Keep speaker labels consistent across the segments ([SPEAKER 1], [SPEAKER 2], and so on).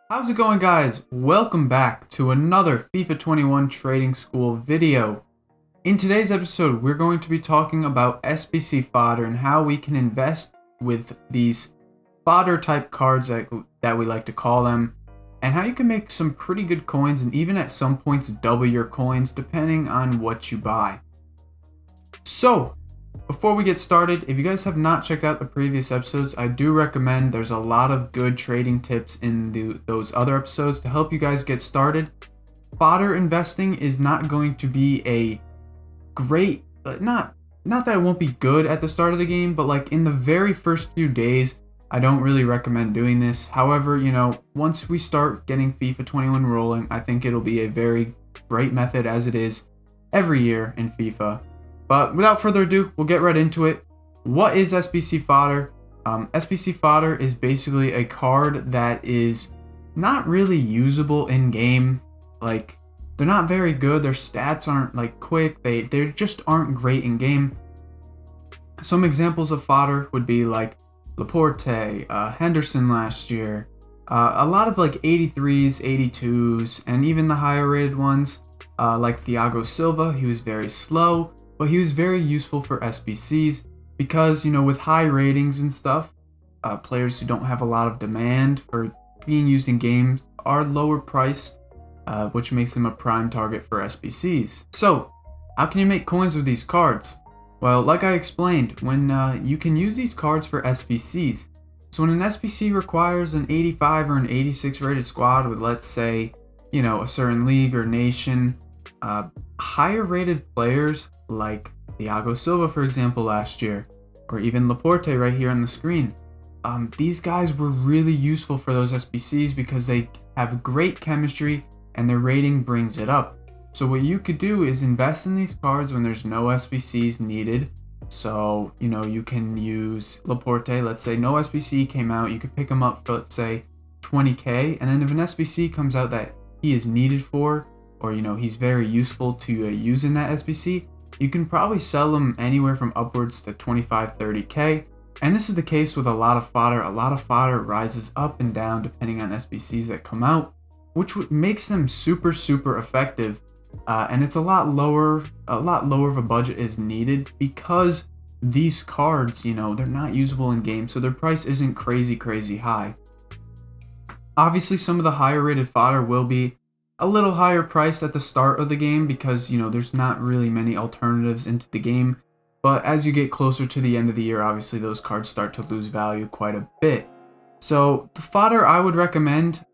[SPEAKER 1] How's it going, guys? Welcome back to another FIFA 21 Trading School video. In today's episode, we're going to be talking about SBC fodder and how we can invest with these fodder type cards that we like to call them, and how you can make some pretty good coins and even at some points double your coins depending on what you buy. So, before we get started, if you guys have not checked out the previous episodes, I do recommend. There's a lot of good trading tips in those other episodes to help you guys get started. Fodder investing is not going to be a great, not that it won't be good at the start of the game, but like in the very first few days, I don't really recommend doing this. However, once we start getting FIFA 21 rolling, I think it'll be a very great method as it is every year in FIFA. But without further ado, we'll get right into it. What is SBC fodder? SBC fodder is basically a card that is not really usable in game. Like, they're not very good. Their stats aren't like quick. They just aren't great in game. Some examples of fodder would be like Laporte, Henderson last year, a lot of like 83s, 82s, and even the higher rated ones like Thiago Silva. He was very slow, but he was very useful for SBCs because, with high ratings and stuff, players who don't have a lot of demand for being used in games are lower priced, which makes them a prime target for SBCs. So, how can you make coins with these cards? Well, like I explained, when you can use these cards for SBCs. So when an SBC requires an 85 or an 86 rated squad with, let's say, a certain league or nation, higher rated players like Thiago Silva, for example, last year, or even Laporte right here on the screen. These guys were really useful for those SBCs because they have great chemistry and their rating brings it up. So what you could do is invest in these cards when there's no SBCs needed. So, you can use Laporte. Let's say no SBC came out. You could pick him up for, let's say, 20k. And then if an SBC comes out that he is needed for, or, he's very useful to use in that SBC, you can probably sell them anywhere from upwards to 25, 30k. And this is the case with a lot of fodder. A lot of fodder rises up and down depending on SBCs that come out, which makes them super, super effective. And it's a lot lower of a budget is needed because these cards, they're not usable in game, so their price isn't crazy high. Obviously, some of the higher rated fodder will be a little higher priced at the start of the game because, there's not really many alternatives into the game. But as you get closer to the end of the year, obviously those cards start to lose value quite a bit. So the fodder I would recommend,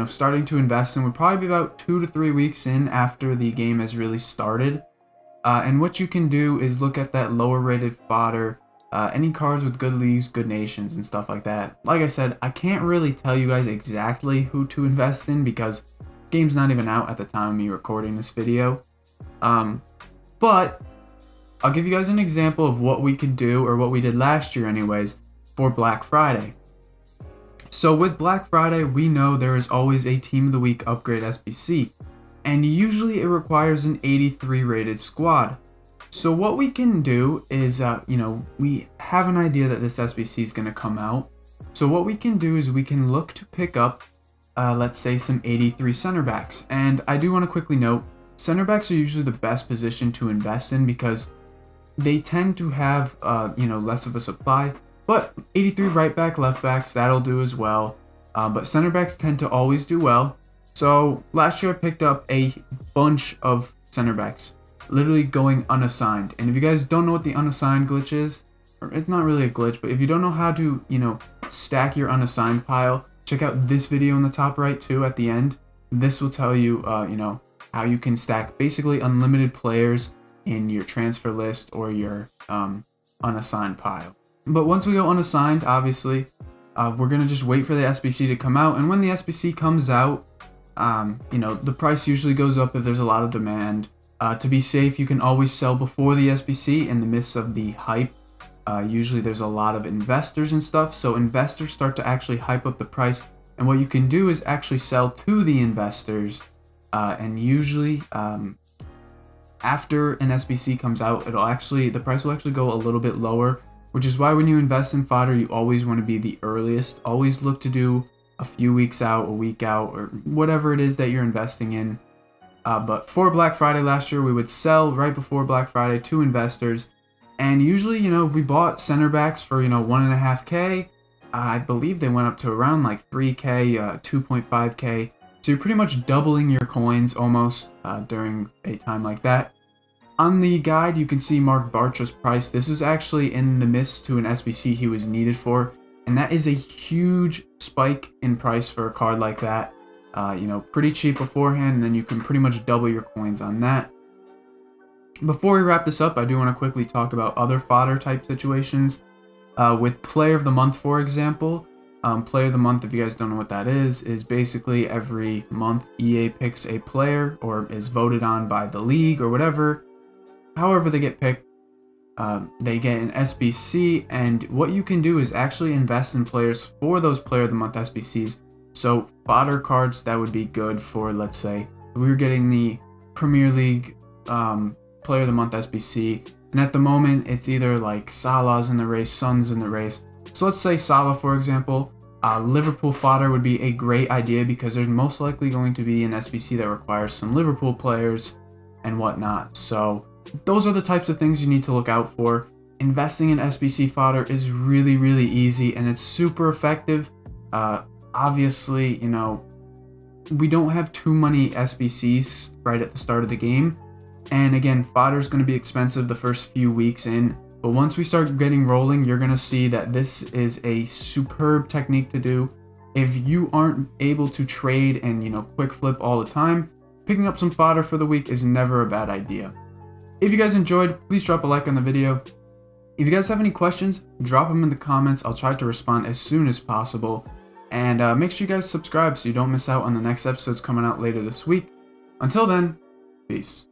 [SPEAKER 1] starting to invest in would probably be about 2 to 3 weeks in after the game has really started. And what you can do is look at that lower rated fodder, any cards with good leagues, good nations, and stuff like that. Like I said, I can't really tell you guys exactly who to invest in because the game's not even out at the time of me recording this video. But I'll give you guys an example of what we could do, or what we did last year anyways, for Black Friday. So with Black Friday, we know there is always a Team of the Week upgrade SBC, and usually it requires an 83 rated squad. So what we can do is, we have an idea that this SBC is going to come out. So what we can do is we can look to pick up, let's say, some 83 center backs. And I do want to quickly note, center backs are usually the best position to invest in because they tend to have, less of a supply. But 83 right back, left backs, that'll do as well. But center backs tend to always do well. So last year I picked up a bunch of center backs, literally going unassigned. And if you guys don't know what the unassigned glitch is, or it's not really a glitch, but if you don't know how to, stack your unassigned pile, check out this video in the top right too at the end. This will tell you, how you can stack basically unlimited players in your transfer list or your unassigned pile. But once we go unassigned, obviously, we're going to just wait for the SBC to come out. And when the SBC comes out, the price usually goes up if there's a lot of demand. To be safe, you can always sell before the SBC in the midst of the hype. Usually there's a lot of investors and stuff, so investors start to actually hype up the price. And what you can do is actually sell to the investors. And usually, after an SBC comes out, the price will actually go a little bit lower. Which is why when you invest in fodder, you always want to be the earliest. Always look to do a few weeks out, a week out, or whatever it is that you're investing in. But for Black Friday last year, we would sell right before Black Friday to investors. And usually, if we bought center backs for, 1.5K, I believe they went up to around like 3K, 2.5K. So you're pretty much doubling your coins almost during a time like that. On the guide, you can see Mark Bartra's price. This was actually in the midst to an SBC he was needed for. And that is a huge spike in price for a card like that. Pretty cheap beforehand, and then you can pretty much double your coins on that. Before we wrap this up, I do want to quickly talk about other fodder type situations. With Player of the Month, for example, Player of the Month, if you guys don't know what that is basically every month EA picks a player or is voted on by the league or whatever. However they get picked, they get an SBC, and what you can do is actually invest in players for those Player of the Month SBCs. So fodder cards that would be good for, let's say, we were getting the Premier League Player of the Month SBC, and at the moment it's either like Salah's in the race, Son's in the race. So let's say Salah, for example. Liverpool fodder would be a great idea because there's most likely going to be an SBC that requires some Liverpool players and whatnot. So those are the types of things you need to look out for. Investing in SBC fodder is really, really easy, and it's super effective. Obviously, we don't have too many SBCs right at the start of the game. And again, fodder is going to be expensive the first few weeks in. But once we start getting rolling, you're going to see that this is a superb technique to do. If you aren't able to trade and, quick flip all the time, picking up some fodder for the week is never a bad idea. If you guys enjoyed, please drop a like on the video. If you guys have any questions, drop them in the comments. I'll try to respond as soon as possible. And make sure you guys subscribe so you don't miss out on the next episodes coming out later this week. Until then, peace.